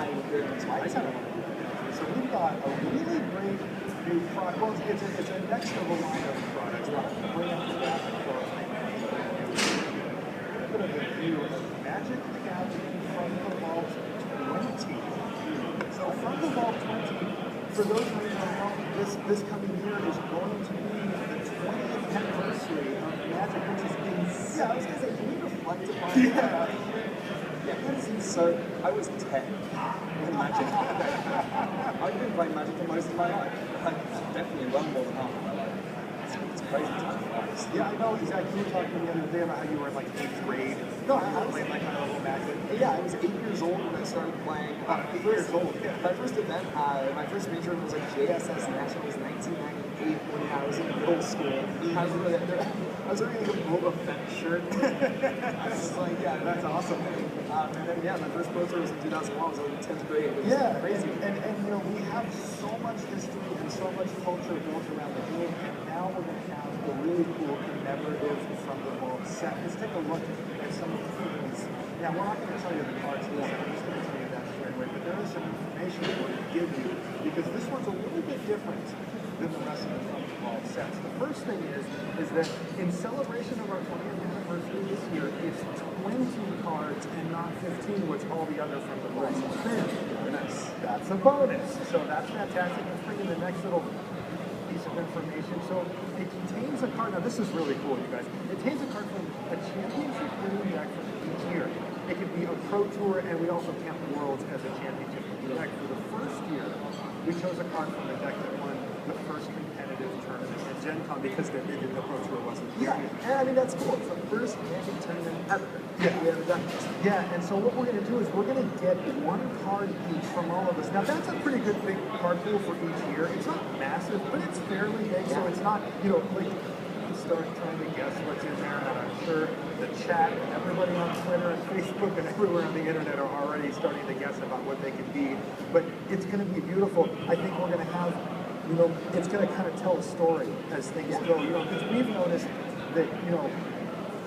So we've got a really great new product. Well, it's a next level line of products. I'll bring up the graphic for us. A bit of a view of Magic the Gathering from the Vault 20. So from the Vault 20, for those of you who don't know, this coming year is going to be the 20th anniversary of Magic, which is insane. Yeah, I was going to say, can you reflect upon that? Yeah, so I was 10 when Magic. I've been playing Magic for most of my life. Definitely run more than half of my life. It's crazy time flies. Yeah, I know, Zac, you were talking the other day about how you were in like 8th grade. No, I was playing like kind of little Magic. Yeah, I was 8 years old when I started playing. 8 years old, yeah. My first event, my first major was like JSS Nationals 1998 when I was in middle school. I was wearing like a Boba Fett shirt. I was like, yeah, that's awesome. And then, yeah, my first Pro Tour was in 2001. I was in 10th grade. It was crazy. And you know, we have so much history and so much culture built around the game, and now we're going to have a really cool commemorative from the Vault set. Let's take a look at some of the things. Now, we're not going to tell you the cards for this, I'm just going to tell you that straight away, but there is some information we're going to give you, because this one's a little bit different than the rest of the From the Vault sets. The first thing is that in celebration of our 20th anniversary this year, it's 20 cards and not 15, which all the other From the Vault sets are. Very nice. That's a bonus. So that's fantastic. Let's bring in the next little piece of information. So it contains a card. Now this is really cool, you guys. It contains a card from a championship winning deck from each year. It could be a Pro Tour, and we also count the Worlds as a championship deck. For the first year, we chose a card from the deck that won the first competitive tournament at Gen Con because the Pro Tour wasn't here. Yeah, and I mean, that's cool. It's the first Magic tournament ever. Yeah. We have a deck. Yeah, and so what we're going to do is we're going to get one card each from all of us. Now, that's a pretty good big card pool for each year. It's not massive, but it's fairly big, so it's not, you know, like, you start trying to guess what's in there, and I'm sure the chat, everybody on Twitter and Facebook and everywhere on the internet are already starting to guess about what they could be. But it's going to be beautiful. I think we're going to have, you know, it's going to kind of tell a story as things go, you know, because we've noticed that, you know,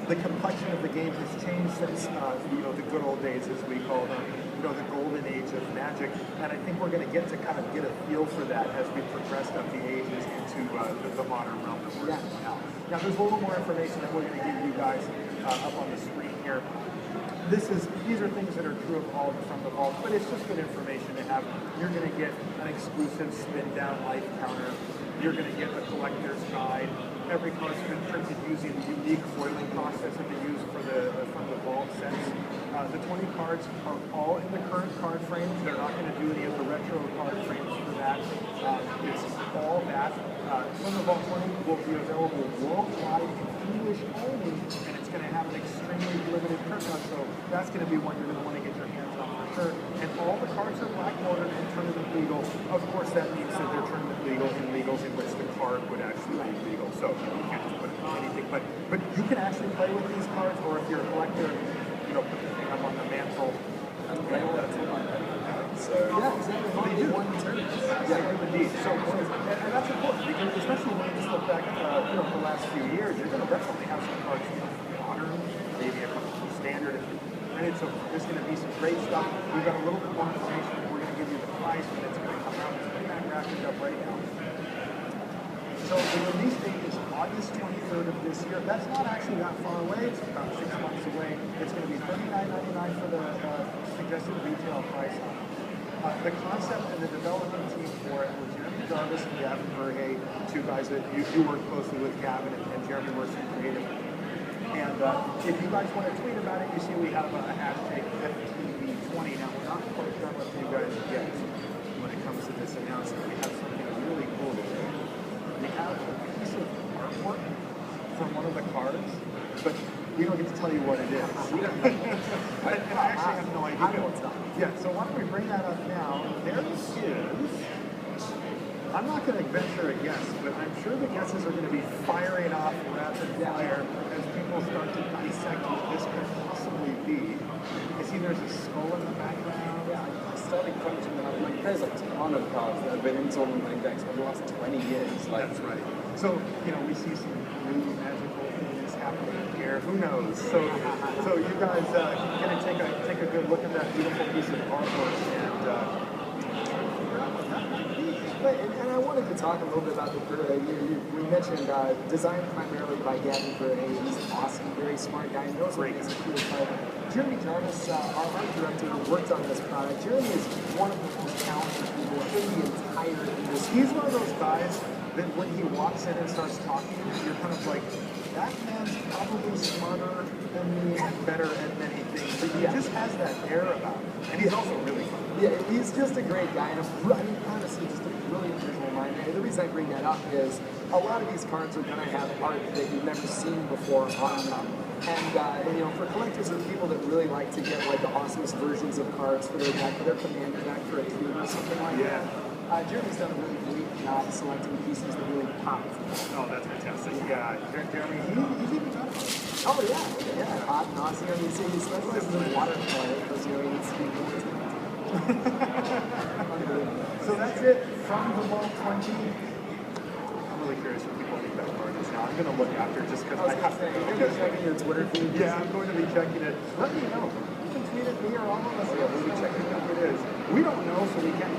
the complexion of the game has changed since, you know, the good old days, as we call them, you know, the golden age of Magic, and I think we're going to get to kind of get a feel for that as we progressed up the ages into the modern realm that we're in now. Now, there's a little more information that we're going to give you guys up on the screen here. These are things that are true of all From the Vault, but it's just good information to have. You're going to get an exclusive spin down life counter. You're going to get a collector's guide. Every card's been printed using the unique foiling process that they use for the From the Vault sets. The 20 cards are all in the current card frames. They're not going to do any of the retro card frames for that. It's all that. From the Vault 20 will be available worldwide in English only, and it's going to have an extremely limited print run, so that's going to be one you're going to want to get your hands on for sure. And all the cards are black bordered and tournament legal. Of course, that means that they're tournament legal in legals in which the card would actually be legal. So you can't just put it on anything. But you can actually play with these cards, or if you're a collector, you know, put the thing up on the mantle. So yeah, exactly. They do. Yeah, indeed. So, and that's important because especially when you just look back, you know, the last few years, you're going to definitely have some cards modern, maybe a couple of standard, and there's going to be some great stuff. We've got a little bit more information. We're going to give you the price when it's going to come out. Let's bring that graphic up right now. So the release date is August 23rd of this year. That's not actually that far away. It's about 6 months away. It's going to be $39.99 for the suggested retail price. The concept and the development team for it were Jeremy Jarvis and Gavin Verhey, two guys that you work closely with. Gavin and Jeremy works in creative. And if you guys want to tweet about it, you see we have a hashtag FTV20. Now, we're not quite sure what you guys get when it comes to this announcement. We have something really cool to show you. We have a piece of artwork from one of the cards, but we don't get to tell you what it is. And I actually have no idea. I know what's up. Yeah, so why don't we bring that up now? There is, I'm not going to venture a guess, but I'm sure the guesses are going to be firing off rapid fire as people start to dissect what this could possibly be. I see there's a skull in the background. Yeah, I started crunching them. I'm like, there's a ton of cards that have been installment decks for the last 20 years. Like, that's right. So, you know, we see some new magical things happening here. Who knows? So you guys going to take a good look at that beautiful piece of artwork, and I wanted to talk a little bit about the we mentioned designed primarily by Gavin Burhay. He's awesome, very smart guy. He knows what makes a cool car. Jeremy Jarvis, our art director, worked on this product. Jeremy is one of the most talented people in the entire industry. He's one of those guys that when he walks in and starts talking, you're kind of like, that man's probably smarter than me and better at many things. But he just has that air about him. And he's also really fun. Yeah, he's just a great guy. And honestly, just a brilliant visual mind. And the reason I bring that up is a lot of these cards are going to have art that you've never seen before on them. And you know, for collectors or people that really like to get like the awesomest versions of cards for their deck, for their commander deck, for a cube or something like that, Jeremy's done a really great job selecting pieces that really pop. Oh, that's fantastic. Yeah, Jeremy, he's even done it. Oh, yeah. Hot and awesome. I mean, so he specializes in watercolor because, you know, he needs to be more So that's it from the Vault 20. I'm really curious what people think that card is now. I'm going to look after just because I have to. You're going to check your Twitter feed? Yeah, I'm going to be checking it. Let me know. You can tweet at me or all of us. Yeah, we'll be checking out what it is. We don't know, so we can't